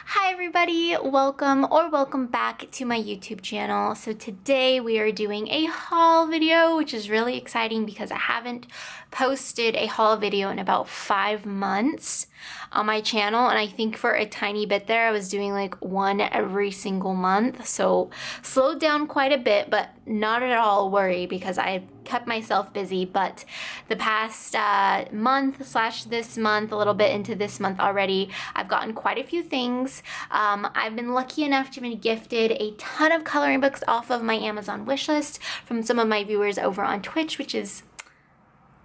Hi everybody, welcome back to my YouTube channel. So today we are doing a haul video, which is really exciting because I haven't posted a haul video in about 5 months on my channel, and I think for a tiny bit there I was doing like one every single month, so slowed down quite a bit, but not at all worry because I kept myself busy. But the past month slash this month, a little bit into this month already, I've gotten quite a few things. I've been lucky enough to be gifted a ton of coloring books off of my Amazon wishlist from some of my viewers over on Twitch, which is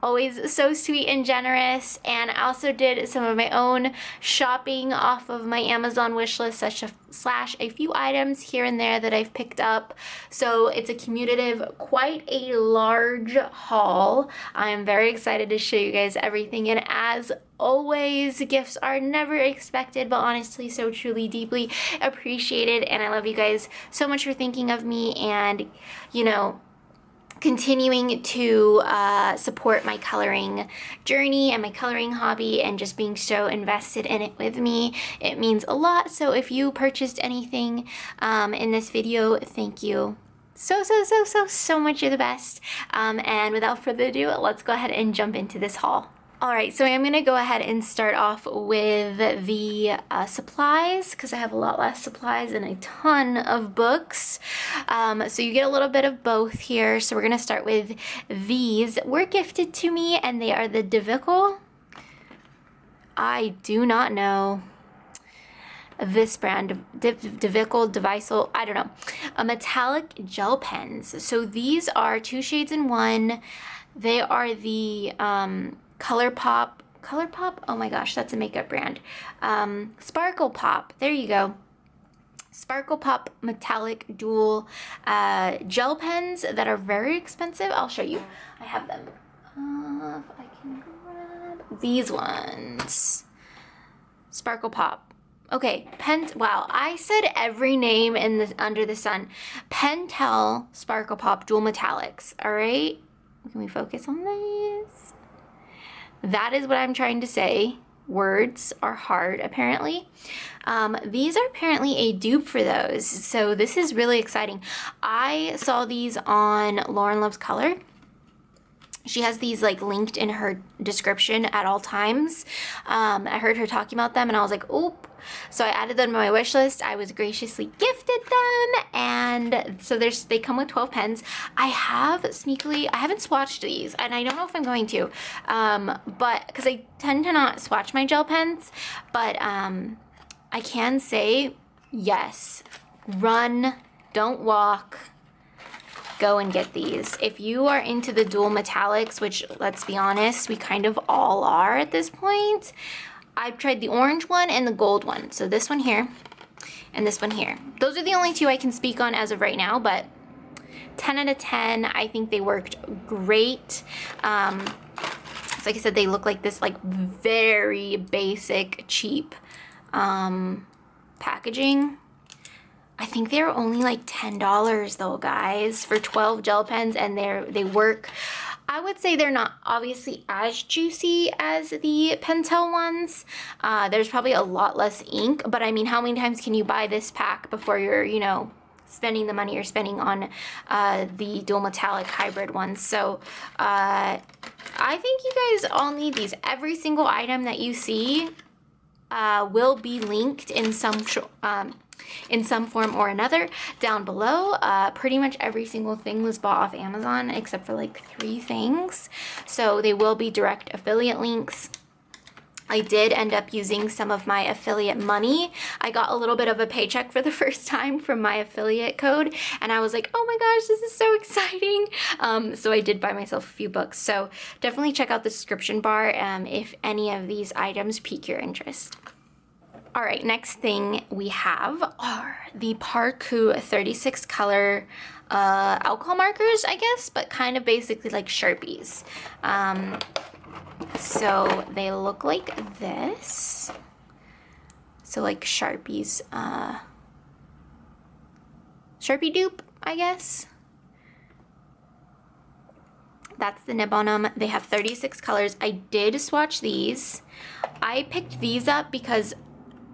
always so sweet and generous. And I also did some of my own shopping off of my Amazon wishlist slash a few items here and there that I've picked up. So it's a cumulative, quite a large haul. I am very excited to show you guys everything, and as always, gifts are never expected, but honestly so truly deeply appreciated. And I love you guys so much for thinking of me and, you know, continuing to support my coloring journey and my coloring hobby and just being so invested in it with me. It means a lot. So if you purchased anything in this video, thank you so much. You're the best. And without further ado, let's go ahead and jump into this haul. Alright, so I'm going to go ahead and start off with the supplies, because I have a lot less supplies and a ton of books. So you get a little bit of both here. So we're going to start with these. Were gifted to me, and they are the Devical. I do not know this brand, Devical, Devisal, I don't know. Metallic gel pens. So these are 2 shades in 1. They are the ColourPop, oh my gosh, that's a makeup brand. Sparkle Pop, there you go. Sparkle Pop metallic dual gel pens that are very expensive. I'll show you. I have them. If I can grab these ones. Sparkle Pop. Okay, wow, I said every name in the under the sun. Pentel Sparkle Pop dual metallics. All right, can we focus on these? That is what I'm trying to say. Words are hard, apparently. These are apparently a dupe for those, so this is really exciting. I saw these on Lauren Loves Color. She has these like linked in her description at all times. I heard her talking about them and I was like, oop. So I added them to my wish list. I was graciously gifted them, and so they come with 12 pens. I haven't swatched these, and I don't know if I'm going to, but because I tend to not swatch my gel pens, but I can say yes, run, don't walk. Go and get these. If you are into the dual metallics, which let's be honest, we kind of all are at this point. I've tried the orange one and the gold one. So this one here and this one here. Those are the only 2 I can speak on as of right now, but 10 out of 10, I think they worked great. So like I said, they look like this like very basic, cheap packaging. I think they're only like $10 though, guys, for 12 gel pens, and they work. I would say they're not obviously as juicy as the Pentel ones. There's probably a lot less ink, but I mean, how many times can you buy this pack before you're, you know, spending the money you're spending on the dual metallic hybrid ones? So I think you guys all need these. Every single item that you see will be linked in some form or another down below. Pretty much every single thing was bought off Amazon except for like 3 things. So they will be direct affiliate links. I did end up using some of my affiliate money. I got a little bit of a paycheck for the first time from my affiliate code, and I was like, oh my gosh, this is so exciting. So I did buy myself a few books. So definitely check out the description bar if any of these items pique your interest. All right, next thing we have are the Parku 36 color alcohol markers, I guess, but kind of basically like Sharpies. So they look like this. So like Sharpies, Sharpie dupe, I guess. That's the nib on them. They have 36 colors. I did swatch these. I picked these up because,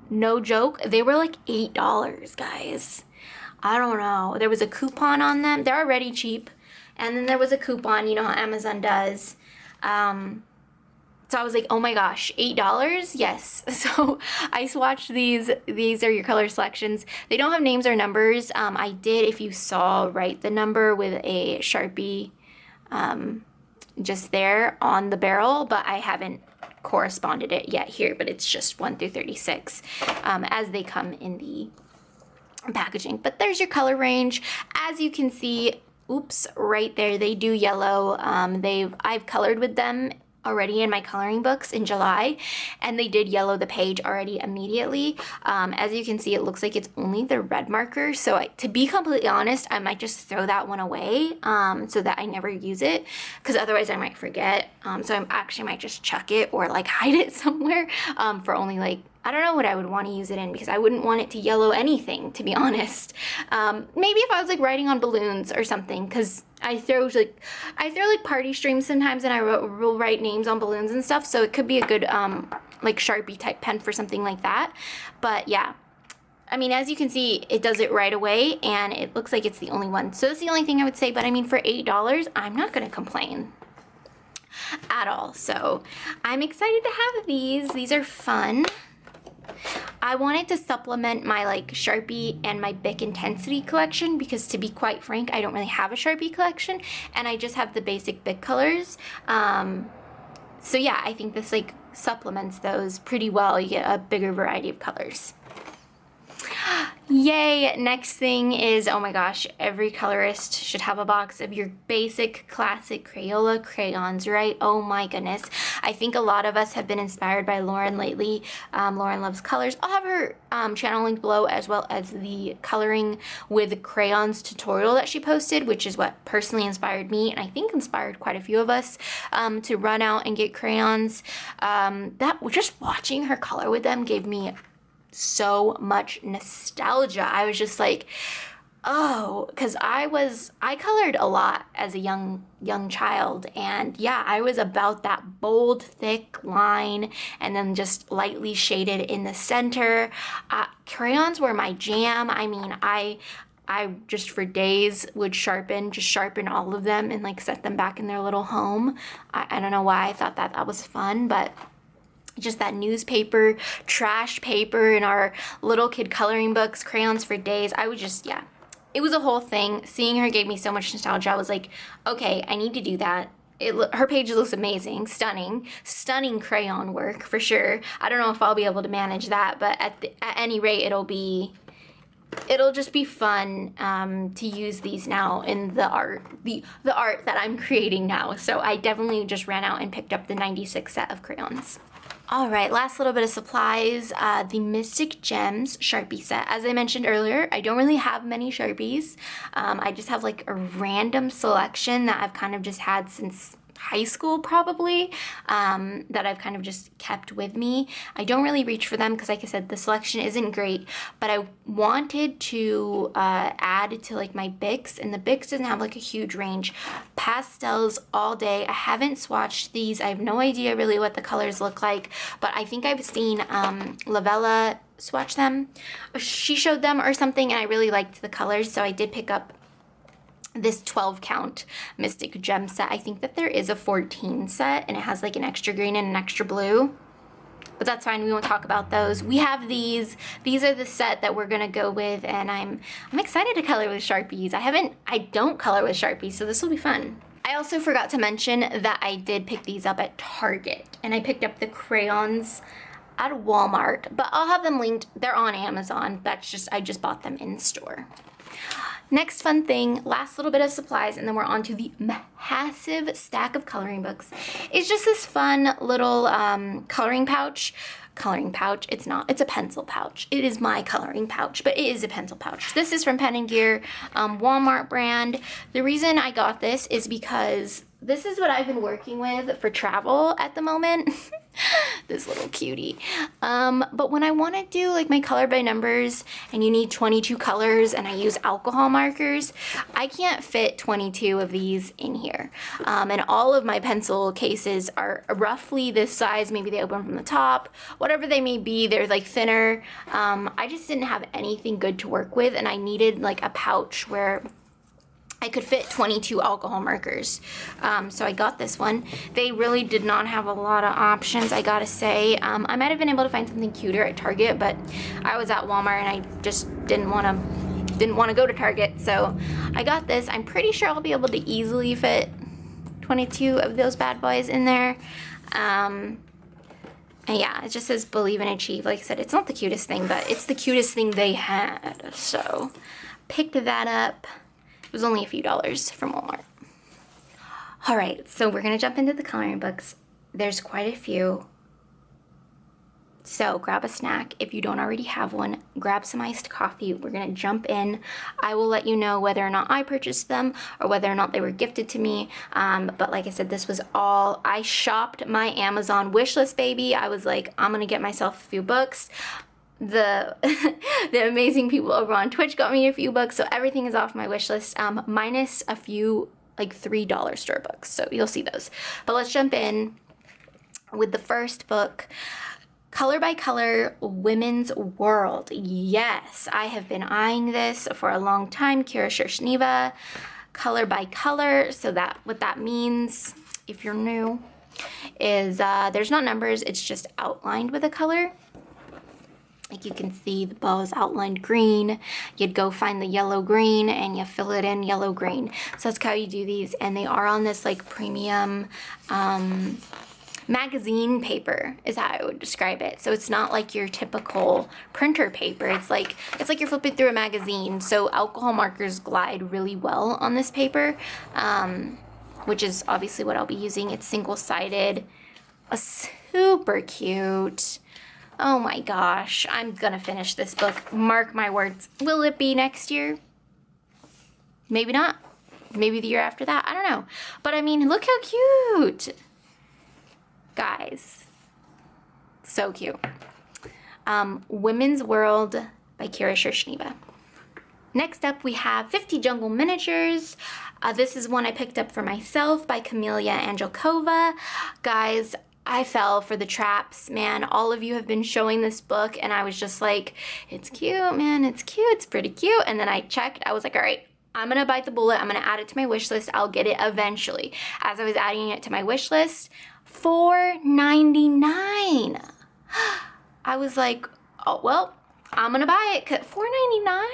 no joke, they were like $8, guys. I don't know. There was a coupon on them. They're already cheap. And then there was a coupon, you know how Amazon does. So I was like, oh my gosh, $8? Yes. So I swatched these. These are your color selections. They don't have names or numbers. I did, if you saw, write the number with a Sharpie just there on the barrel, but I haven't corresponded it yet here, but it's just 1 through 36 as they come in the packaging. But there's your color range. As you can see, oops, right there, they do yellow. I've colored with them already in my coloring books in July, and they did yellow the page already immediately. As you can see, it looks like it's only the red marker, so to be completely honest, I might just throw that one away so that I never use it, because otherwise I might forget. So I actually might just chuck it or like hide it somewhere for only like, I don't know what I would want to use it in, because I wouldn't want it to yellow anything, to be honest. Maybe if I was like writing on balloons or something, because I throw like party streams sometimes, and I will write names on balloons and stuff, so it could be a good like Sharpie type pen for something like that. But yeah, I mean, as you can see, it does it right away, and it looks like it's the only one. So that's the only thing I would say, but I mean, for $8, I'm not gonna complain at all. So I'm excited to have these. These are fun. I wanted to supplement my like Sharpie and my Bic Intensity collection, because to be quite frank, I don't really have a Sharpie collection, and I just have the basic Bic colors. So yeah, I think this like supplements those pretty well. You get a bigger variety of colors. Yay! Next thing is, oh my gosh, every colorist should have a box of your basic classic Crayola crayons, right? Oh my goodness. I think a lot of us have been inspired by Lauren lately. Lauren Loves Colors. I'll have her channel linked below, as well as the coloring with crayons tutorial that she posted, which is what personally inspired me, and I think inspired quite a few of us to run out and get crayons. Just watching her color with them gave me so much nostalgia. I was just like, oh, because I colored a lot as a young child, and yeah, I was about that bold, thick line, and then just lightly shaded in the center. Crayons were my jam. I mean, I just for days would just sharpen all of them and like set them back in their little home. I don't know why I thought that was fun, but just that newspaper, trash paper in our little kid coloring books, crayons for days. I would just, yeah, it was a whole thing. Seeing her gave me so much nostalgia. I was like, okay, I need to do that. Her page looks amazing, stunning crayon work for sure. I don't know if I'll be able to manage that, but at any rate, it'll just be fun to use these now in the art that I'm creating now. So I definitely just ran out and picked up the 96 set of crayons. All right, last little bit of supplies, the Mystic Gems Sharpie set. As I mentioned earlier, I don't really have many Sharpies. I just have like a random selection that I've kind of just had since high school probably, that I've kind of just kept with me. I don't really reach for them because, like I said, the selection isn't great, but I wanted to add to like my Bics, and the Bics doesn't have like a huge range. Pastels all day. I haven't swatched these. I have no idea really what the colors look like, but I think I've seen Lavella swatch them. She showed them or something, and I really liked the colors, so I did pick up this 12 count Mystic Gem set. I think that there is a 14 set, and it has like an extra green and an extra blue, but that's fine. We won't talk about those. We have these are the set that we're gonna go with, and I'm excited to color with Sharpies. I don't color with Sharpies, so this will be fun. I also forgot to mention that I did pick these up at Target, and I picked up the crayons at Walmart, but I'll have them linked. They're on Amazon. I just bought them in store. Next fun thing, last little bit of supplies, and then we're on to the massive stack of coloring books. It's just this fun little coloring pouch. It's not, it's a pencil pouch. It is my coloring pouch, but it is a pencil pouch. This is from Pen & Gear, Walmart brand. The reason I got this is because this is what I've been working with for travel at the moment. this little cutie. But when I want to do like my color by numbers and you need 22 colors and I use alcohol markers, I can't fit 22 of these in here. And all of my pencil cases are roughly this size. Maybe they open from the top, whatever they may be, they're like thinner. I just didn't have anything good to work with, and I needed like a pouch where I could fit 22 alcohol markers. So I got this one. They really did not have a lot of options, I gotta say. I might have been able to find something cuter at Target, but I was at Walmart and I just didn't want to go to Target. So I got this. I'm pretty sure I'll be able to easily fit 22 of those bad boys in there. And yeah, it just says believe and achieve. Like I said, it's not the cutest thing, but it's the cutest thing they had. So picked that up. It was only a few dollars from Walmart. All right, so we're gonna jump into the coloring books. There's quite a few. So grab a snack. If you don't already have one, grab some iced coffee. We're gonna jump in. I will let you know whether or not I purchased them or whether or not they were gifted to me. But like I said, this was all, I shopped my Amazon wish list, baby. I was like, I'm gonna get myself a few books. The amazing people over on Twitch got me a few books, so everything is off my wish list, minus a few like $3 store books, so you'll see those. But let's jump in with the first book, Color by Color, Women's World. Yes, I have been eyeing this for a long time. Kira Shershniva, Color by Color. So that what that means, if you're new, is there's not numbers, it's just outlined with a color. Like you can see the bow is outlined green. You'd go find the yellow green and you fill it in yellow green. So that's how you do these, and they are on this like premium magazine paper is how I would describe it. So it's not like your typical printer paper. It's like you're flipping through a magazine. So alcohol markers glide really well on this paper, which is obviously what I'll be using. It's single-sided, super cute. Oh my gosh, I'm gonna finish this book. Mark my words. Will it be next year? Maybe not. Maybe the year after that. I don't know. But I mean, look how cute. Guys, so cute. Women's World by Kira Shershniva. Next up, we have 50 Jungle Miniatures. This is one I picked up for myself by Camelia Angelkova. Guys, I fell for the traps, man. All of you have been showing this book, and I was just like, it's cute, man. It's cute. It's pretty cute. And then I checked. I was like, all right, I'm going to bite the bullet. I'm going to add it to my wish list. I'll get it eventually. As I was adding it to my wish list, $4.99. I was like, oh, well, I'm going to buy it. $4.99?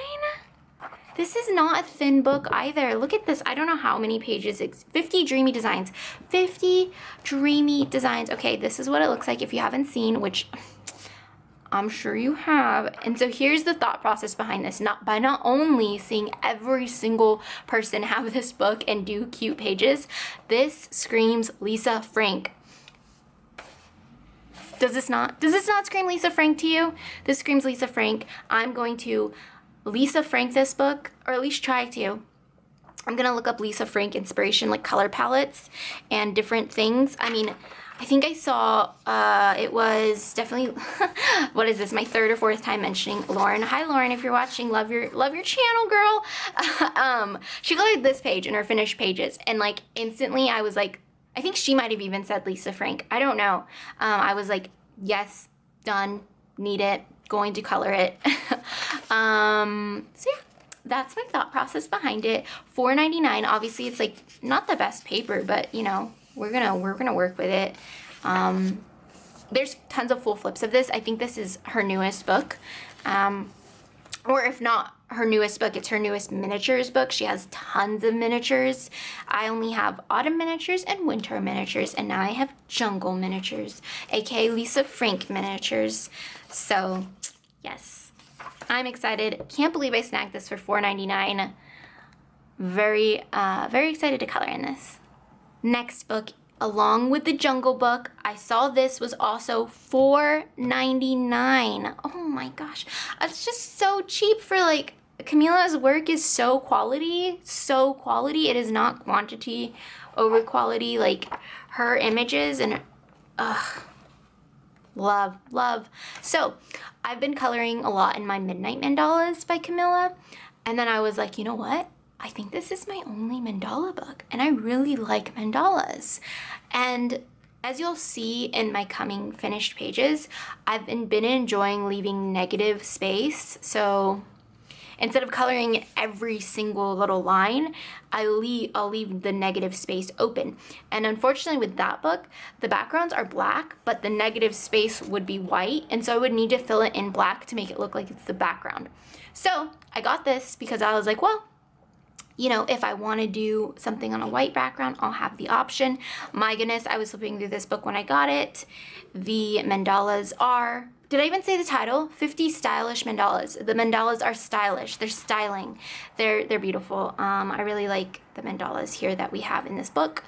This is not a thin book either. Look at this. I don't know how many pages. 50 dreamy designs. 50 dreamy designs. Okay, this is what it looks like if you haven't seen, which I'm sure you have. And so here's the thought process behind this. Not only seeing every single person have this book and do cute pages, this screams Lisa Frank. Does this not scream Lisa Frank to you? This screams Lisa Frank. I'm going to Lisa Frank this book, or at least try to. I'm gonna look up Lisa Frank inspiration, like color palettes and different things. I mean, I think I saw, it was definitely, what is this, my third or fourth time mentioning Lauren. Hi Lauren, if you're watching, love your channel, girl. She colored this page in her finished pages, and like instantly I was like, I think she might have even said Lisa Frank. I don't know. I was like, yes, done, need it, going to color it. So yeah, that's my thought process behind it. $4.99. Obviously, it's like not the best paper, but you know, we're gonna work with it. There's tons of full flips of this. I think this is her newest book, or if not her newest book, it's her newest miniatures book. She has tons of miniatures. I only have autumn miniatures and winter miniatures, and now I have jungle miniatures, aka Lisa Frank miniatures. So yes, I'm excited. Can't believe I snagged this for $4.99. Very excited to color in this. Next book, along with the Jungle Book, I saw this was also $4.99. Oh my gosh, it's just so cheap for like, Camila's work is so quality, so quality. It is not quantity over quality. Like her images and love, love. So I've been coloring a lot in my Midnight Mandalas by Camilla, and then I was like, you know what? I think this is my only mandala book, and I really like mandalas. And as you'll see in my coming finished pages, I've been enjoying leaving negative space. So instead of coloring every single little line, I'll leave the negative space open. And unfortunately with that book, the backgrounds are black, but the negative space would be white. And so I would need to fill it in black to make it look like it's the background. So I got this because I was like, well, you know, if I want to do something on a white background, I'll have the option. My goodness, I was flipping through this book when I got it. The mandalas are, did I even say the title? 50 stylish mandalas. The mandalas are stylish. They're styling. They're beautiful. I really like the mandalas here that we have in this book.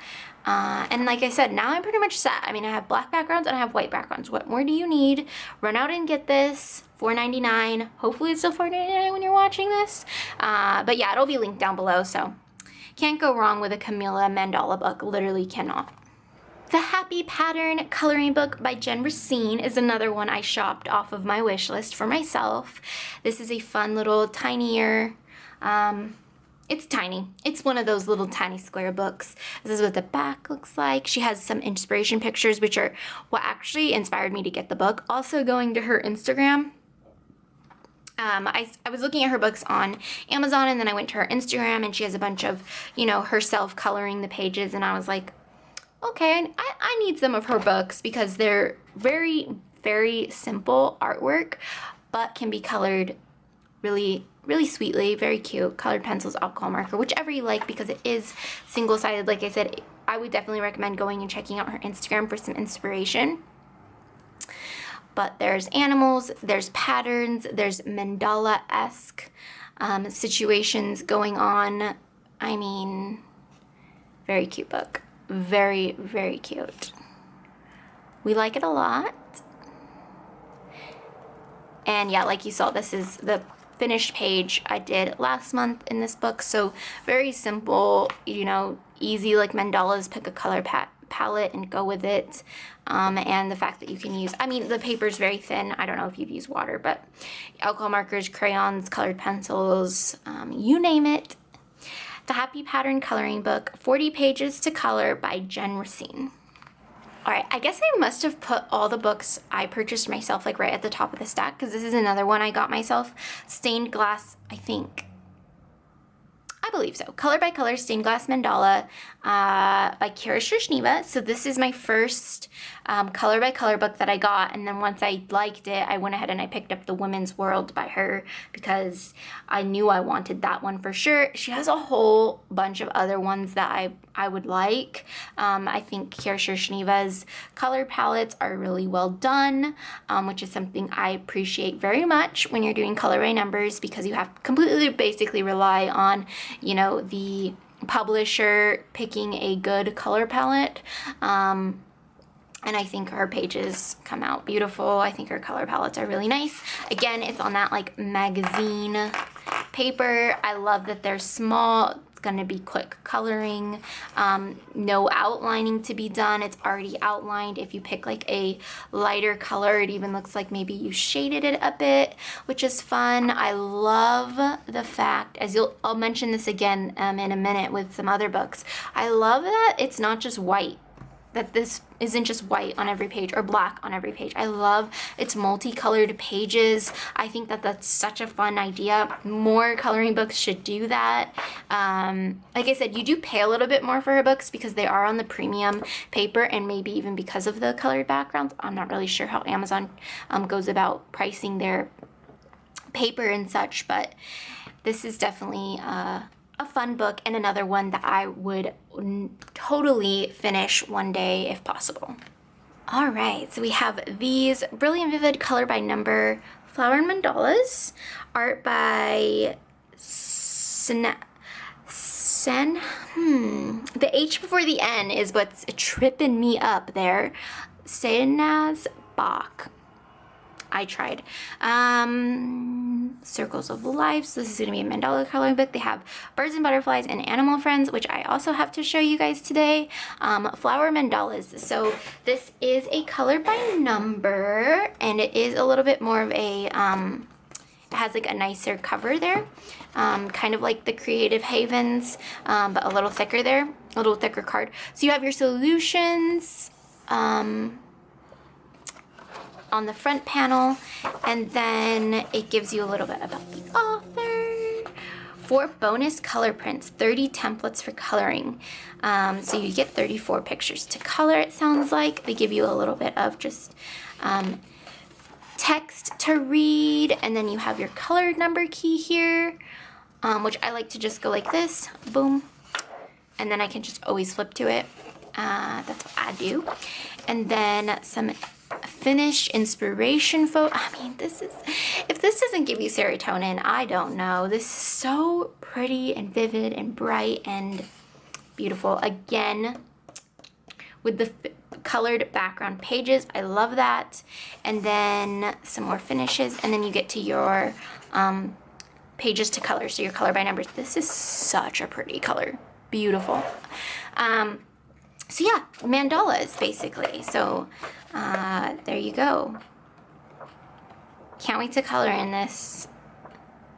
And like I said, now I'm pretty much set. I mean, I have black backgrounds and I have white backgrounds. What more do you need? Run out and get this. $4.99. Hopefully it's still $4.99 when you're watching this. But yeah, it'll be linked down below, so can't go wrong with a Camilla mandala book. Literally cannot. The Happy Pattern coloring book by Jen Racine is another one I shopped off of my wish list for myself. This is a fun little tinier, it's tiny. It's one of those little tiny square books. This is what the back looks like. She has some inspiration pictures, which are what actually inspired me to get the book. Also going to her Instagram. I was looking at her books on Amazon, and then I went to her Instagram, and she has a bunch of, you know, herself coloring the pages, and I was like, okay, I need some of her books because they're very, very simple artwork, but can be colored really, really sweetly, very cute. Colored pencils, alcohol marker, whichever you like, because it is single-sided. Like I said, I would definitely recommend going and checking out her Instagram for some inspiration. But there's animals, there's patterns, there's mandala-esque situations going on. I mean, very cute book. Very, very cute. We like it a lot. And yeah, like you saw, this is the finished page I did last month in this book. So very simple, you know, easy like mandalas. Pick a color palette and go with it. And the fact that you can use, I mean, the paper is very thin. I don't know if you've used water, but alcohol markers, crayons, colored pencils, you name it. The Happy Pattern coloring book, 40 pages to color by Jen Racine. All right, I guess I must have put all the books I purchased myself like right at the top of the stack, because this is another one I got myself. Stained Glass, I think. I believe so. Color by Color Stained Glass Mandala by Kira Shrishniva. So this is my first color by color book that I got, and then once I liked it, I went ahead and I picked up the Women's World by her because I knew I wanted that one for sure. She has a whole bunch of other ones that I would like. I think Kira Shrishniva's color palettes are really well done, which is something I appreciate very much when you're doing color by numbers, because you have completely basically rely on, you know, the publisher picking a good color palette. And I think her pages come out beautiful. I think her color palettes are really nice. Again, it's on that like magazine paper. I love that they're small. It's gonna be quick coloring. No outlining to be done. It's already outlined. If you pick like a lighter color, it even looks like maybe you shaded it a bit, which is fun. I love the fact, I'll mention this again in a minute with some other books. I love that it's not just white. That this isn't just white on every page or black on every page. I love its multicolored pages. I think that that's such a fun idea. More coloring books should do that. Like I said, you do pay a little bit more for her books because they are on the premium paper, and maybe even because of the colored backgrounds. I'm not really sure how Amazon goes about pricing their paper and such, but this is definitely a fun book, and another one that I would totally finish one day if possible. All right, so we have these Brilliant Vivid Color by Number Flower and Mandalas, art by the H before the N is what's tripping me up there. Senaz Bach. I tried. Circles of Life. So this is going to be a mandala coloring book. They have birds and butterflies and animal friends, which I also have to show you guys today. Flower mandalas. So this is a color by number, and it is a little bit more of a, it has like a nicer cover there. Kind of like the Creative Havens, but a little thicker there, a little thicker card. So you have your solutions, on the front panel, and then it gives you a little bit about the author. 4 bonus color prints, 30 templates for coloring. So you get 34 pictures to color, it sounds like. They give you a little bit of just text to read, and then you have your colored number key here, which I like to just go like this, boom, and then I can just always flip to it. That's what I do. And then some finished inspiration photo. I mean, this is, if this doesn't give you serotonin, I don't know. This is so pretty and vivid and bright and beautiful. Again, with the colored background pages, I love that. And then some more finishes, and then you get to your pages to color, so your color by numbers. This is such a pretty color, beautiful. So yeah, mandalas basically. So there you go. Can't wait to color in this.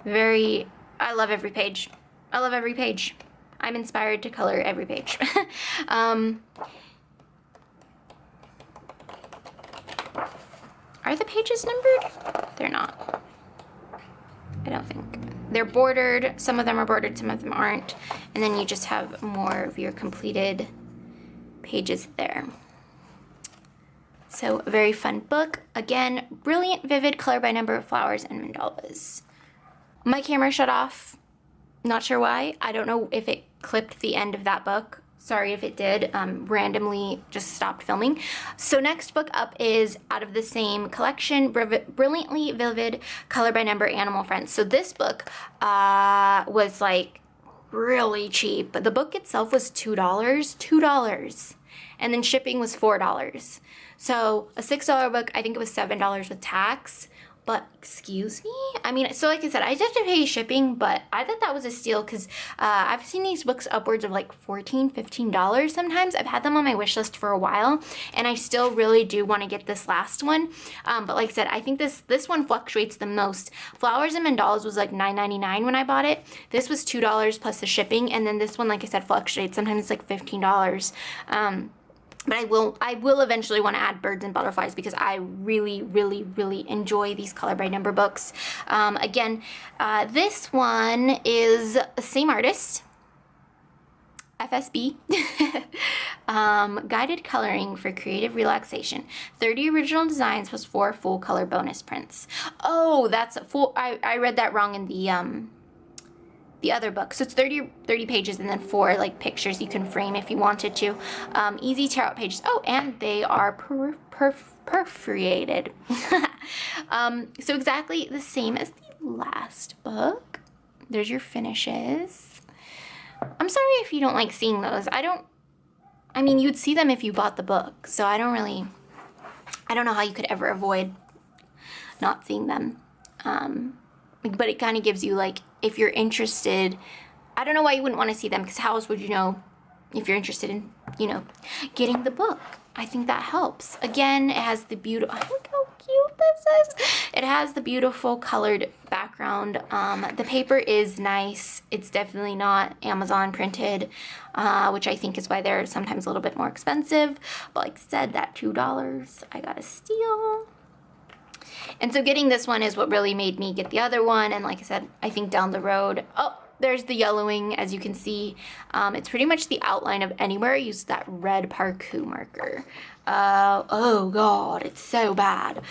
I love every page. I love every page. I'm inspired to color every page. Are the pages numbered? They're not. I don't think. They're bordered. Some of them are bordered, some of them aren't. And then you just have more of your completed pages there. So a very fun book. Again, brilliant, vivid color by number flowers and mandalas. My camera shut off. Not sure why. I don't know if it clipped the end of that book. Sorry if it did. Randomly just stopped filming. So next book up is out of the same collection, Brilliantly Vivid Color by Number Animal Friends. So this book was like really cheap. But the book itself was $2. And then shipping was $4. So a $6 book, I think it was $7 with tax. But excuse me? I mean, so like I said, I did have to pay shipping, but I thought that was a steal because I've seen these books upwards of like $14, $15 sometimes. I've had them on my wish list for a while, and I still really do want to get this last one. But like I said, I think this one fluctuates the most. Flowers and Mandalas was like $9.99 when I bought it. This was $2 plus the shipping, and then this one, like I said, fluctuates. Sometimes it's like $15. But I will eventually want to add birds and butterflies because I really, really, really enjoy these color by number books. Again, this one is the same artist, FSB. Guided coloring for creative relaxation. 30 original designs plus 4 full color bonus prints. Oh, that's a full, I read that wrong in the other book. So it's 30 pages and then 4 like pictures you can frame if you wanted to. Easy tear out pages. Oh, and they are perforated. So exactly the same as the last book. There's your finishes. I'm sorry if you don't like seeing those. I mean, you'd see them if you bought the book. So I don't know how you could ever avoid not seeing them. But it kind of gives you, like, if you're interested, I don't know why you wouldn't want to see them, because how else would you know if you're interested in, you know, getting the book? I think that helps. Again, it has the beautiful, look how cute this is. It has the beautiful colored background. The paper is nice. It's definitely not Amazon printed, which I think is why they're sometimes a little bit more expensive. But like I said, that $2, I got a steal. And so getting this one is what really made me get the other one. And like I said, I think down the road, oh, there's the yellowing, as you can see. It's pretty much the outline of Anywhere. I used that red Parku marker. Oh God, it's so bad.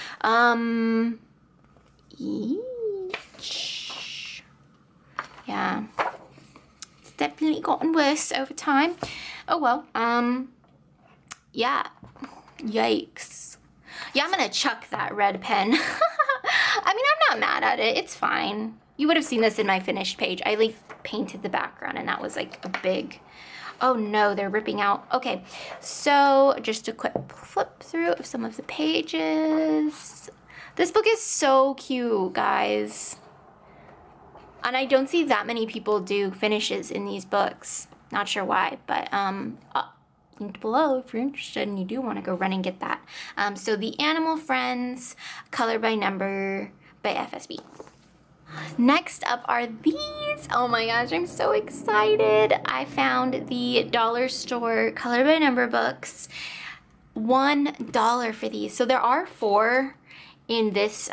Yeah, it's definitely gotten worse over time. Oh well, yeah, yikes. Yeah, I'm gonna chuck that red pen. I mean, I'm not mad at it. It's fine. You would have seen this in my finished page. I like painted the background, and that was like a big, oh no, they're ripping out. Okay, so just a quick flip through of some of the pages. This book is so cute, guys. And I don't see that many people do finishes in these books. Not sure why, but linked below if you're interested and you do want to go run and get that. So The Animal Friends, Color by Number by FSB. Next up are these. Oh my gosh, I'm so excited. I found the dollar store Color by Number books. $1 for these. So there are 4 in this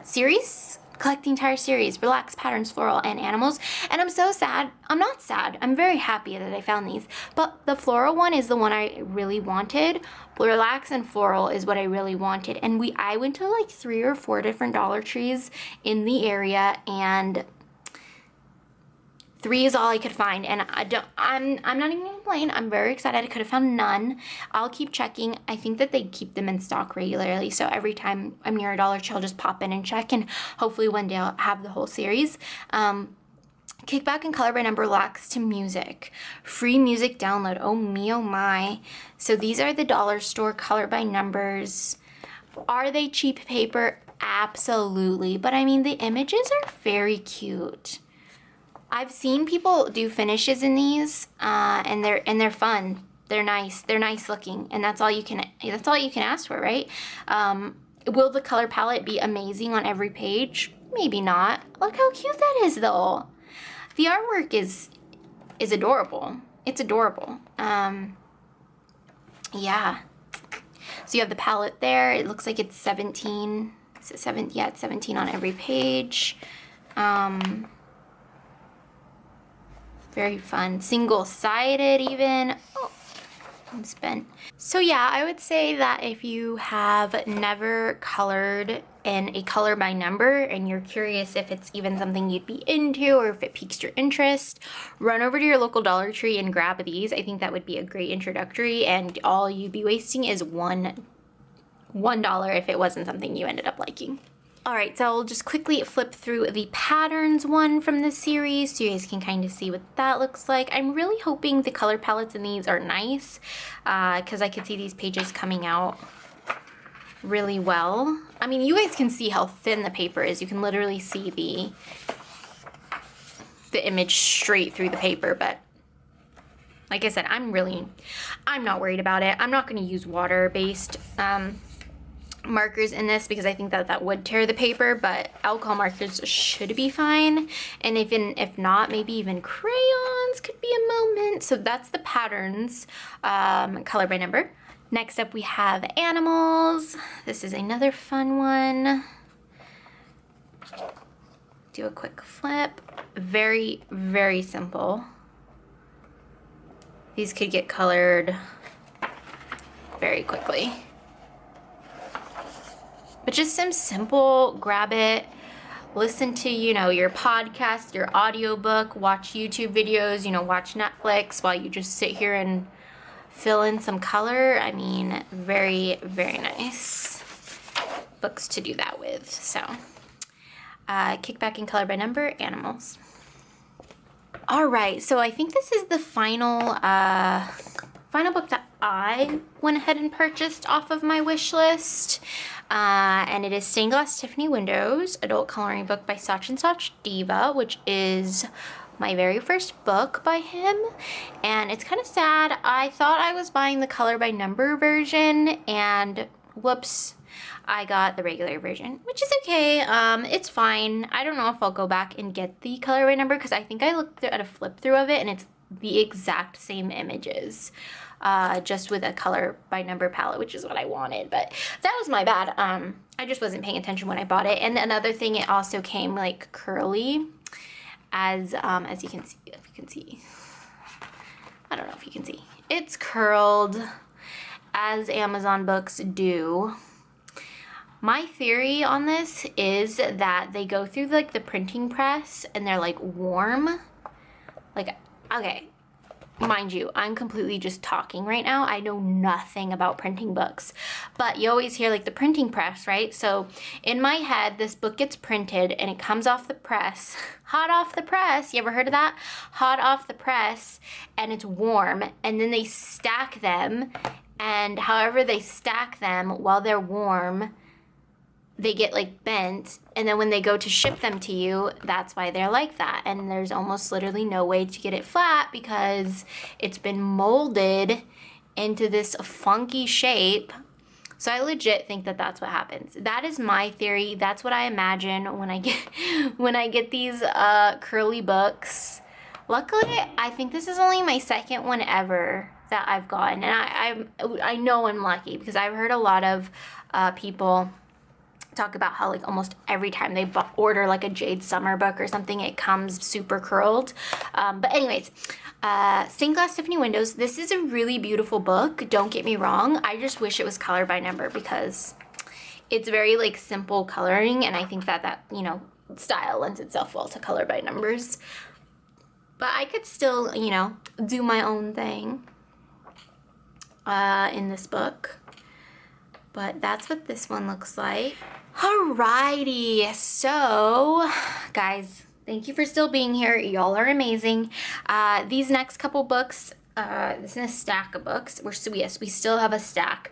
series, collecting entire series, Relax, Patterns, Floral, and Animals. And I'm so sad. I'm not sad. I'm very happy that I found these. But the floral one is the one I really wanted. Relax and Floral is what I really wanted. And I went to like 3 or 4 different Dollar Trees in the area, and 3 is all I could find, and I'm not even gonna complain. I'm very excited. I could have found none. I'll keep checking. I think that they keep them in stock regularly, so every time I'm near a Dollar Tree, I'll just pop in and check, and hopefully one day I'll have the whole series. Kickback and Color by Number, Relax to Music. Free music download. Oh me, oh my. So these are the dollar store Color by Numbers. Are they cheap paper? Absolutely. But I mean, the images are very cute. I've seen people do finishes in these, and they're fun. They're nice. They're nice looking, and that's all you can ask for, right? Will the color palette be amazing on every page? Maybe not. Look how cute that is, though. The artwork is adorable. It's adorable. Yeah. So you have the palette there. It looks like it's 17. Is it 7? Yeah, it's 17 on every page. Very fun. Single-sided even. Oh, I'm spent. So yeah, I would say that if you have never colored in a color by number and you're curious if it's even something you'd be into or if it piques your interest, run over to your local Dollar Tree and grab these. I think that would be a great introductory, and all you'd be wasting is $1 if it wasn't something you ended up liking. Alright, so I'll just quickly flip through the patterns one from this series so you guys can kind of see what that looks like. I'm really hoping the color palettes in these are nice, because I could see these pages coming out really well. I mean, you guys can see how thin the paper is. You can literally see the image straight through the paper, but like I said, I'm not worried about it. I'm not going to use water-based markers in this because I think that would tear the paper, but alcohol markers should be fine, and if not, maybe even crayons could be a moment. So that's the patterns, color by number. Next up we have animals. This is another fun one. Do a quick flip. Very, very simple. These could get colored very quickly. But just some simple, grab it, listen to, your podcast, your audiobook, watch YouTube videos, watch Netflix while you just sit here and fill in some color. I mean, very, very nice books to do that with. So, Kickback and Color by Number, Animals. All right, so I think this is the final book that I went ahead and purchased off of my wish list. And it is Stained Glass Tiffany Windows, adult coloring book by Sach and Sach Diva, which is my very first book by him. And it's kind of sad. I thought I was buying the color by number version, and whoops, I got the regular version, which is okay. It's fine. I don't know if I'll go back and get the color by number because I think I looked at a flip through of it and it's the exact same images. Just with a color by number palette, which is what I wanted, but that was my bad. I just wasn't paying attention when I bought it. And another thing, it also came like curly, as you can see, if you can see. I don't know if you can see. It's curled, as Amazon books do. My theory on this is that they go through like the printing press and they're like warm. Like, okay. Mind you, I'm completely just talking right now. I know nothing about printing books, but you always hear like the printing press, right? So in my head, this book gets printed and it comes off the press, hot off the press. You ever heard of that? Hot off the press, and it's warm, and then they stack them and however they stack them while they're warm, they get like bent, and then when they go to ship them to you, that's why they're like that. And there's almost literally no way to get it flat because it's been molded into this funky shape. So I legit think that that's what happens. That is my theory. That's what I imagine when I get these curly books. Luckily, I think this is only my second one ever that I've gotten, and I know I'm lucky because I've heard a lot of people talk about how like almost every time they order like a Jade Summer book or something, it comes super curled. But anyways, Stained Glass Tiffany Windows. This is a really beautiful book, don't get me wrong. I just wish it was color by number because it's very like simple coloring, and I think that you know, style lends itself well to color by numbers. But I could still, you know, do my own thing in this book. But that's what this one looks like. Alrighty, so guys, thank you for still being here. Y'all are amazing. These next couple books, this is a stack of books. Yes, we still have a stack.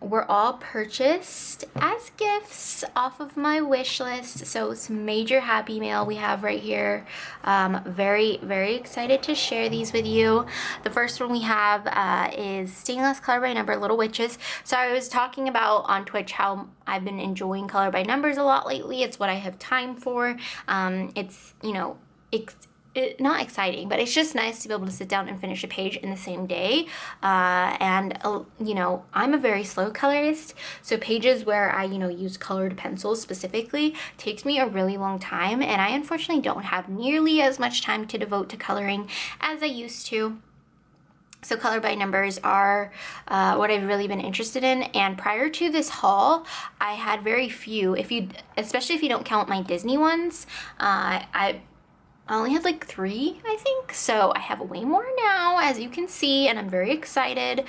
Were all purchased as gifts off of my wish list. So it's major happy mail we have right here. Very, very excited to share these with you. The first one we have is Stained Glass Color by Number, Little Witches. So I was talking about on Twitch how I've been enjoying color by numbers a lot lately. It's what I have time for. It's, you know, not exciting, but it's just nice to be able to sit down and finish a page in the same day. You know, I'm a very slow colorist, so pages where I, you know, use colored pencils specifically takes me a really long time, and I unfortunately don't have nearly as much time to devote to coloring as I used to. So color by numbers are what I've really been interested in, and prior to this haul, I had very few, especially if you don't count my Disney ones. I only had like 3, I think, so I have way more now, as you can see, and I'm very excited.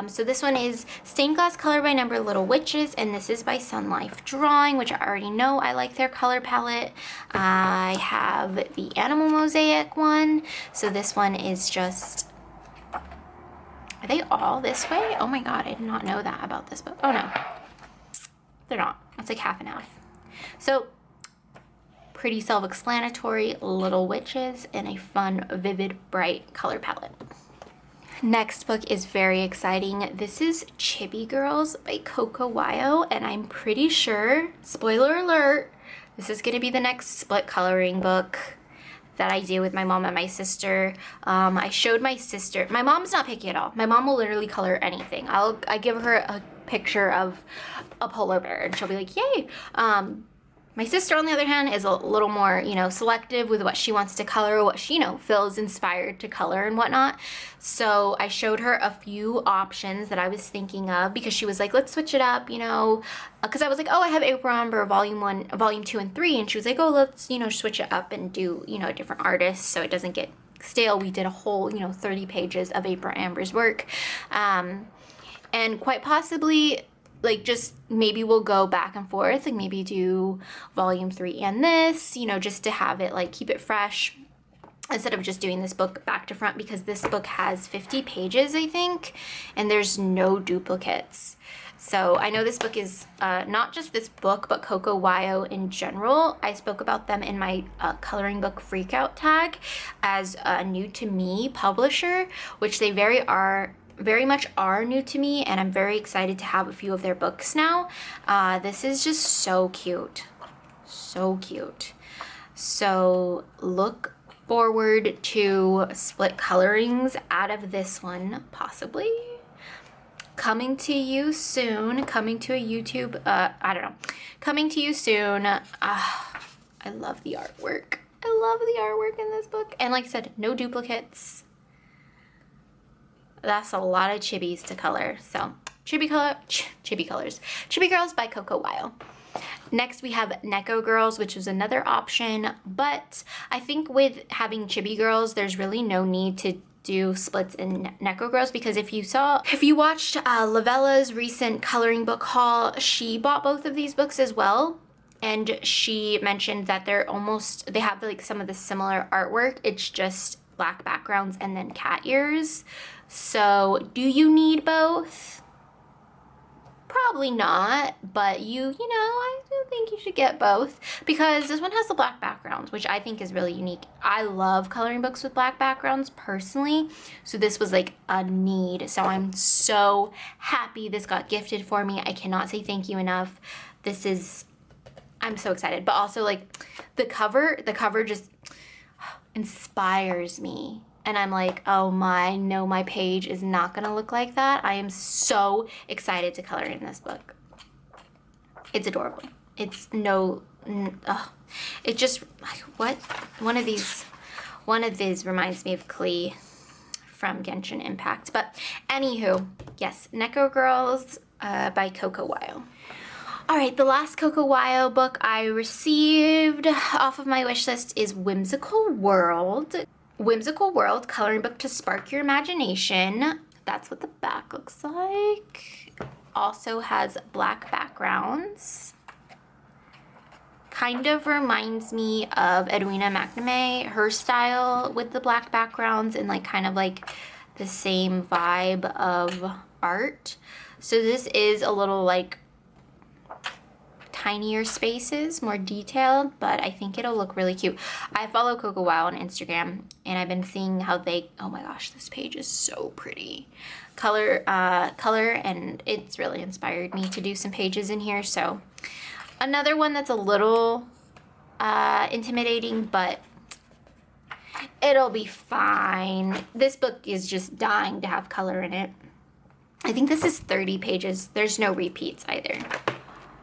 So this one is Stained Glass Color by Number, Little Witches, and this is by Sun Life Drawing, which I already know I like their color palette. I have the Animal Mosaic one, so this one is just... Are they all this way? Oh my god, I did not know that about this book. Oh no, they're not. It's like half and half. So pretty self-explanatory, Little Witches, and a fun, vivid, bright color palette. Next book is very exciting. This is Chibi Girls by Coco Wyo, and I'm pretty sure, spoiler alert, this is going to be the next split coloring book that I do with my mom and my sister. I showed my sister. My mom's not picky at all. My mom will literally color anything. I give her a picture of a polar bear and she'll be like, yay. My sister, on the other hand, is a little more, you know, selective with what she wants to color, what she, you know, feels inspired to color and whatnot. So I showed her a few options that I was thinking of because she was like, let's switch it up, you know, because I was like, oh, I have April Amber Volume 1, Volume 2, and 3, and she was like, oh, let's, you know, switch it up and do, you know, a different artist so it doesn't get stale. We did a whole, you know, 30 pages of April Amber's work, and quite possibly, like, just maybe we'll go back and forth, like maybe do Volume 3 and this, you know, just to have it, like, keep it fresh instead of just doing this book back to front, because this book has 50 pages, I think, and there's no duplicates. So I know this book is not just this book, but Coco Wyo in general. I spoke about them in my coloring book freakout tag as a new to me publisher, which they very much are new to me, and I'm very excited to have a few of their books now. This is just so cute. So cute. So look forward to split colorings out of this one, possibly. Coming to you soon. Coming to a YouTube, I don't know. Coming to you soon. I love the artwork. I love the artwork in this book. And like I said, no duplicates. That's a lot of chibis to color. So Chibi Girls by Coco Wyo. Next we have Neko Girls, which is another option, but I think with having Chibi Girls, there's really no need to do splits in Neko Girls, because if you watched Lavella's recent coloring book haul, she bought both of these books as well. And she mentioned that they have like some of the similar artwork. It's just black backgrounds and then cat ears. So do you need both? Probably not, but you know, I do think you should get both because this one has the black backgrounds, which I think is really unique. I love coloring books with black backgrounds personally, so this was like a need. So I'm so happy this got gifted for me. I cannot say thank you enough. I'm so excited, but also like the cover just inspires me. And I'm like, oh my, no, my page is not gonna look like that. I am so excited to color in this book. It's adorable. It's it just, what? One of these reminds me of Klee from Genshin Impact. But anywho, yes, Neko Girls by Coco Wile. All right, the last Coco Wile book I received off of my wish list is Whimsical World. Whimsical World, coloring book to spark your imagination. That's what the back looks like. Also has black backgrounds. Kind of reminds me of Edwina McNamee, her style with the black backgrounds and like kind of like the same vibe of art. So this is a little like tinier spaces, more detailed, but I think it'll look really cute. I follow Coco Wile on Instagram and I've been seeing how they, oh my gosh, this page is so pretty. Color, and it's really inspired me to do some pages in here. So another one that's a little intimidating, but it'll be fine. This book is just dying to have color in it. I think this is 30 pages. There's no repeats either.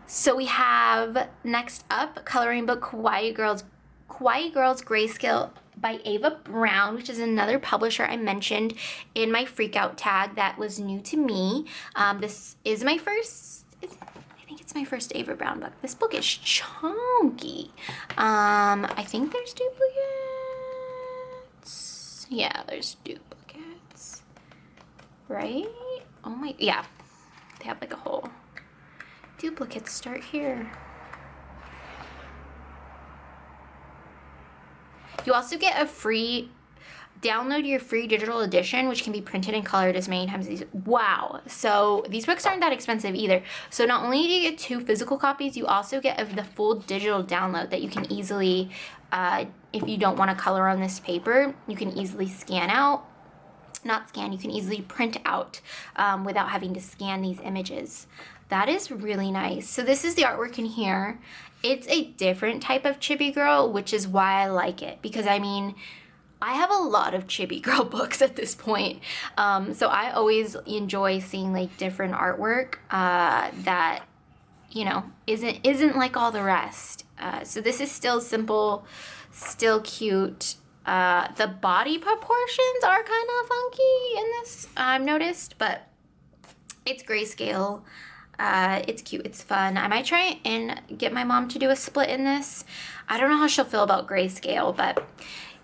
So we have next up coloring book Kawaii Girls Grayscale by Ava Brown, which is another publisher I mentioned in my freakout tag that was new to me. This is my first, I think it's my first Ava Brown book. This book is chunky. I think there's duplicates. Yeah, there's duplicates. Right? Oh my, yeah. They have like a whole duplicates start here. You also get a free, download your free digital edition, which can be printed and colored as many times as, wow. So these books aren't that expensive either. So not only do you get 2 physical copies, you also get the full digital download that you can easily, if you don't want to color on this paper, you can easily scan out. Not scan, you can easily print out without having to scan these images. That is really nice. So this is the artwork in here. It's a different type of chibi girl, which is why I like it. Because I mean, I have a lot of chibi girl books at this point. So I always enjoy seeing like different artwork that, you know, isn't like all the rest. So this is still simple, still cute. The body proportions are kind of funky in this, I've noticed, but it's grayscale. It's cute, it's fun. I might try and get my mom to do a split in this. I don't know how she'll feel about grayscale, but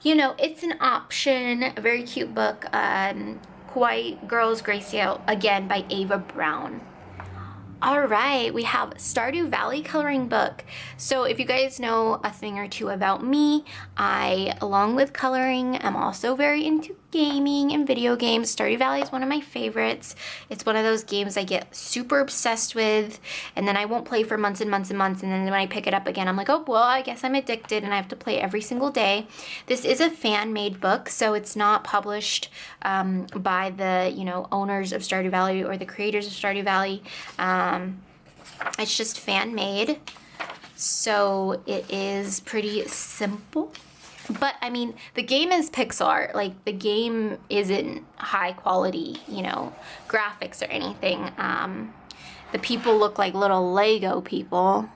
you know, it's an option. A very cute book. Kawaii Girls Grayscale, again by Ava Brown. All right, we have Stardew Valley coloring book. So if you guys know a thing or two about me, I, along with coloring, am also very into gaming and video games. Stardew Valley is one of my favorites. It's one of those games I get super obsessed with, and then I won't play for months and months and months, and then when I pick it up again, I'm like, oh, well, I guess I'm addicted, and I have to play every single day. This is a fan-made book, so it's not published by the, you know, owners of Stardew Valley or the creators of Stardew Valley. It's just fan-made, so it is pretty simple. But I mean, the game is pixel art. Like, the game isn't high quality, you know, graphics or anything. The people look like little Lego people,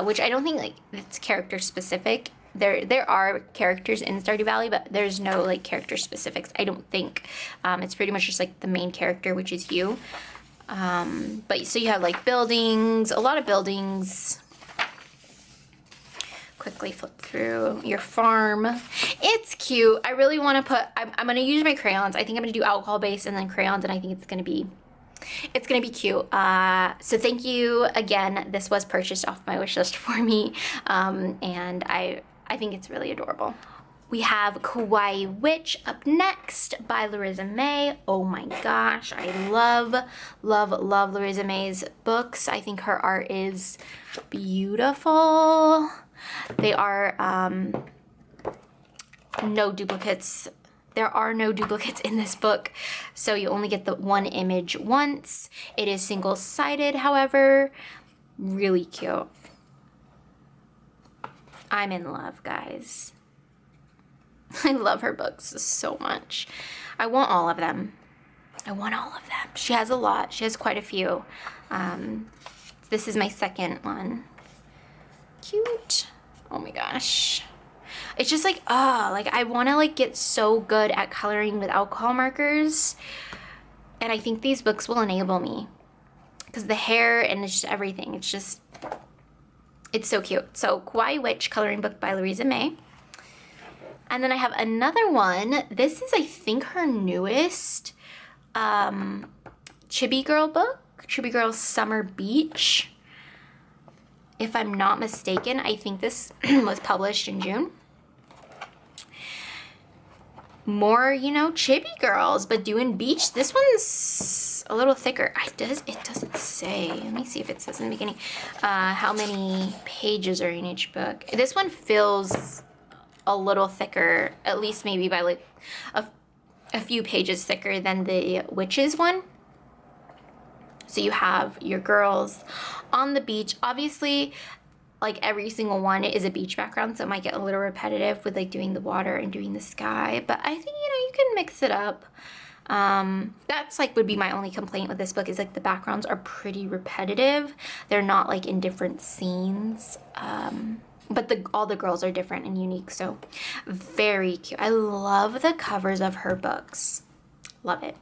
which I don't think like it's character specific. There are characters in Stardew Valley, but there's no like character specifics, I don't think. It's pretty much just like the main character, which is you. But so you have like buildings, a lot of buildings. Quickly flip through your farm. It's cute. I really want to put, I'm going to use my crayons. I think I'm going to do alcohol base and then crayons, and I think it's going to be cute. So thank you again. This was purchased off my wish list for me. And I think it's really adorable. We have Kawaii Witch up next by Larissa May. Oh my gosh, I love, love, love Larissa May's books. I think her art is beautiful. They are no duplicates. There are no duplicates in this book, so you only get the one image once. It is single-sided, however. Really cute. I'm in love, guys. I love her books so much. I want all of them. I want all of them. She has a lot. She has quite a few. This is my second one. Cute. Oh my gosh. It's just like, like I want to like get so good at coloring with alcohol markers. And I think these books will enable me. Because the hair and it's just everything. It's just, it's so cute. So Kawaii Witch coloring book by Larissa May. And then I have another one. This is, I think, her newest Chibi Girl book. Chibi Girl Summer Beach. If I'm not mistaken, I think this was published in June. More, you know, chibi girls, but doing beach. This one's a little thicker. It doesn't say. Let me see if it says in the beginning how many pages are in each book. This one feels a little thicker, at least maybe by like a few pages thicker than the Witches one. So you have your girls on the beach. Obviously, like every single one is a beach background, so it might get a little repetitive with like doing the water and doing the sky, but I think, you know, you can mix it up. That's like would be my only complaint with this book, is like the backgrounds are pretty repetitive. They're not like in different scenes, but all the girls are different and unique, so very cute. I love the covers of her books. Love it.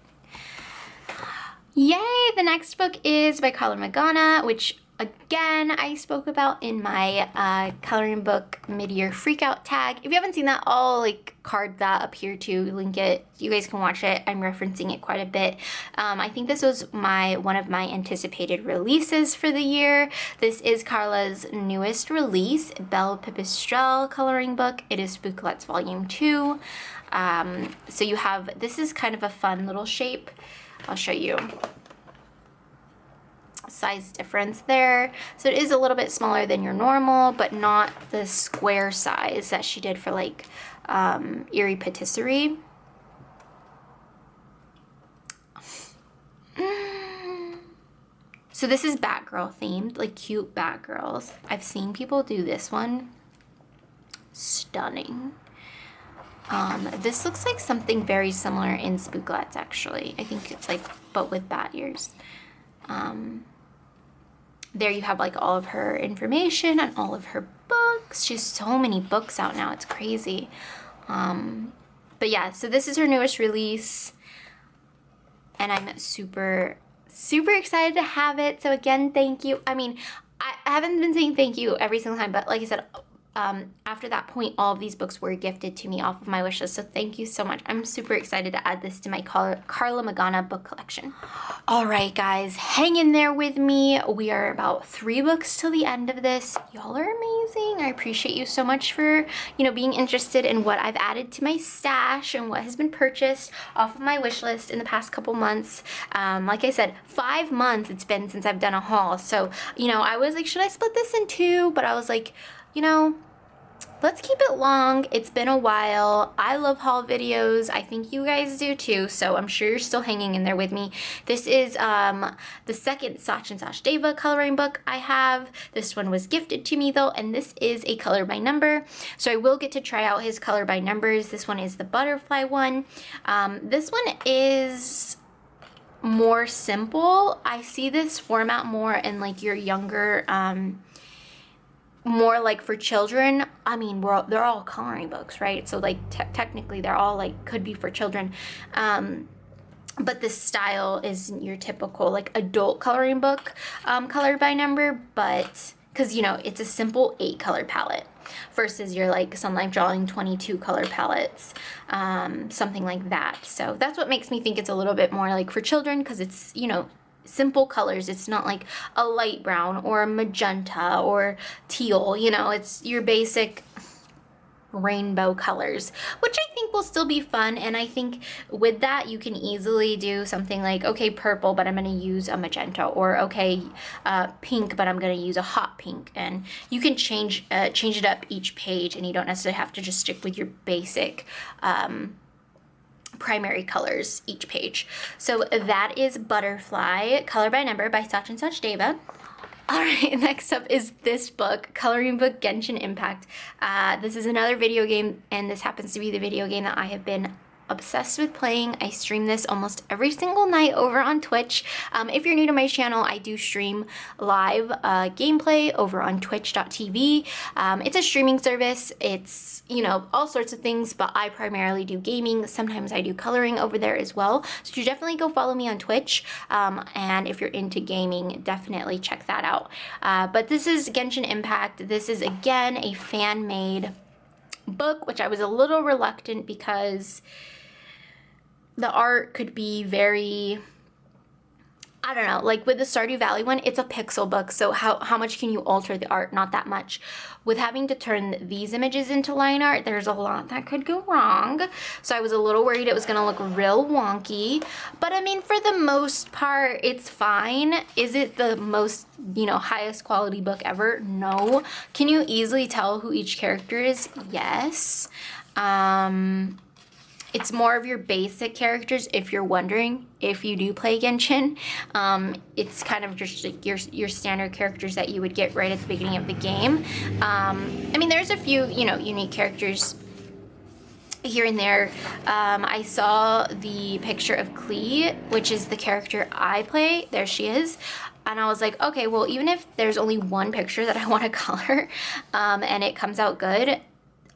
Yay! The next book is by Carla Magana, which again I spoke about in my coloring book mid-year freakout tag. If you haven't seen that, I'll like card that up here to link it. You guys can watch it. I'm referencing it quite a bit. I think this was one of my anticipated releases for the year. This is Carla's newest release, Belle Pipistrelle coloring book. It is Spooklets Volume 2. So you have, this is kind of a fun little shape. I'll show you. Size difference there. So it is a little bit smaller than your normal, but not the square size that she did for like Eerie Patisserie. So this is Batgirl themed, like cute Batgirls. I've seen people do this one. Stunning. This looks like something very similar in Spooklets, actually. I think it's like, but with bat ears. There you have like all of her information and all of her books. She has so many books out now, it's crazy. But yeah, so this is her newest release, and I'm super, super excited to have it. So again, thank you. I mean, I haven't been saying thank you every single time, but like I said, after that point, all of these books were gifted to me off of my wish list, so thank you so much. I'm super excited to add this to my Carla Magana book collection. All right, guys, hang in there with me. We are about 3 books till the end of this. Y'all are amazing. I appreciate you so much for, you know, being interested in what I've added to my stash and what has been purchased off of my wish list in the past couple months. Like I said, 5 months it's been since I've done a haul, so, you know, I was like, should I split this in 2? But I was like, you know, let's keep it long. It's been a while. I love haul videos. I think you guys do too, so I'm sure you're still hanging in there with me. This is the second Sach and Sach Deva coloring book I have. This one was gifted to me though, and this is a color by number. So I will get to try out his color by numbers. This one is the butterfly one. This one is more simple. I see this format more in like your younger, more like for children. I mean, they're all coloring books, right? So like technically they're all like could be for children, but this style isn't your typical like adult coloring book color by number, but because, you know, it's a simple 8 color palette versus your like Sun Life Drawing 22 color palettes, something like that. So that's what makes me think it's a little bit more like for children, because it's, you know, simple colors. It's not like a light brown or a magenta or teal, you know, it's your basic rainbow colors, which I think will still be fun. And I think with that you can easily do something like, okay, purple, but I'm going to use a magenta, or okay, pink, but I'm going to use a hot pink. And you can change it up each page, and you don't necessarily have to just stick with your basic primary colors each page. So that is Butterfly, Color by Number by Such and Such Deva. Alright, next up is this book, coloring book Genshin Impact. This is another video game, and this happens to be the video game that I have been obsessed with playing. I stream this almost every single night over on Twitch. If you're new to my channel, I do stream live gameplay over on twitch.tv. It's a streaming service. It's, you know, all sorts of things, but I primarily do gaming. Sometimes I do coloring over there as well. So you definitely go follow me on Twitch. And if you're into gaming, definitely check that out. But this is Genshin Impact. This is, again, a fan-made book, which I was a little reluctant because the art could be very, I don't know, like with the Stardew Valley one, it's a pixel book, so how much can you alter the art? Not that much. With having to turn these images into line art, there's a lot that could go wrong. So I was a little worried it was gonna look real wonky, but I mean, for the most part, it's fine. Is it the most, you know, highest quality book ever? No. Can you easily tell who each character is? Yes. It's more of your basic characters if you're wondering if you do play Genshin. It's kind of just like your standard characters that you would get right at the beginning of the game. I mean, there's a few, you know, unique characters here and there. I saw the picture of Klee, which is the character I play. There she is. And I was like, okay, well, even if there's only one picture that I want to color and it comes out good,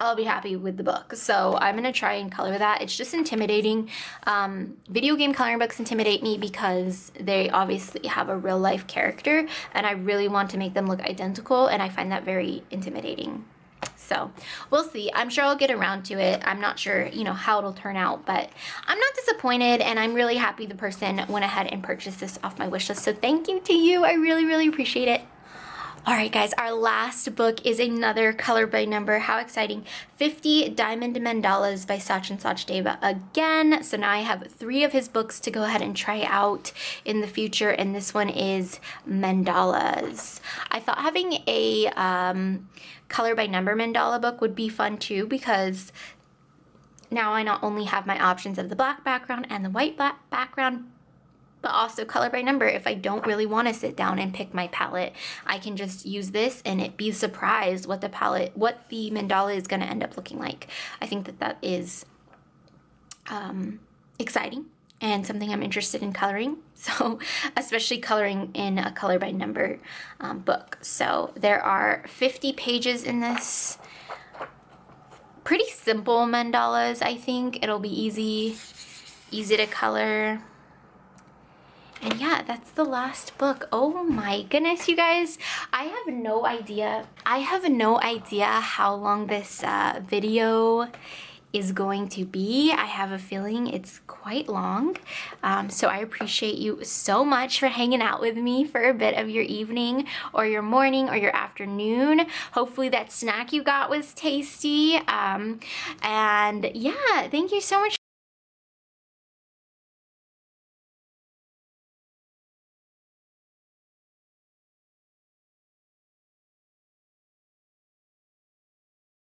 I'll be happy with the book. So I'm gonna try and color that. It's just intimidating. Video game coloring books intimidate me because they obviously have a real life character, and I really want to make them look identical, and I find that very intimidating. So we'll see. I'm sure I'll get around to it. I'm not sure, you know, how it'll turn out, but I'm not disappointed, and I'm really happy the person went ahead and purchased this off my wish list. So thank you to you. I really, really appreciate it. Alright guys, our last book is another color by number. How exciting. 50 Diamond Mandalas by Such and Such Deva again. So now I have 3 of his books to go ahead and try out in the future, and this one is Mandalas. I thought having a color by number mandala book would be fun too, because now I not only have my options of the black background and the white background, but also color by number. If I don't really want to sit down and pick my palette, I can just use this and it be surprised what the mandala is going to end up looking like. I think that is exciting and something I'm interested in coloring. So especially coloring in a color by number book. So there are 50 pages in this. Pretty simple mandalas, I think. It'll be easy to color. And yeah, that's the last book. Oh my goodness, you guys. I have no idea how long this video is going to be. I have a feeling it's quite long. So I appreciate you so much for hanging out with me for a bit of your evening or your morning or your afternoon. Hopefully that snack you got was tasty. And yeah, thank you so much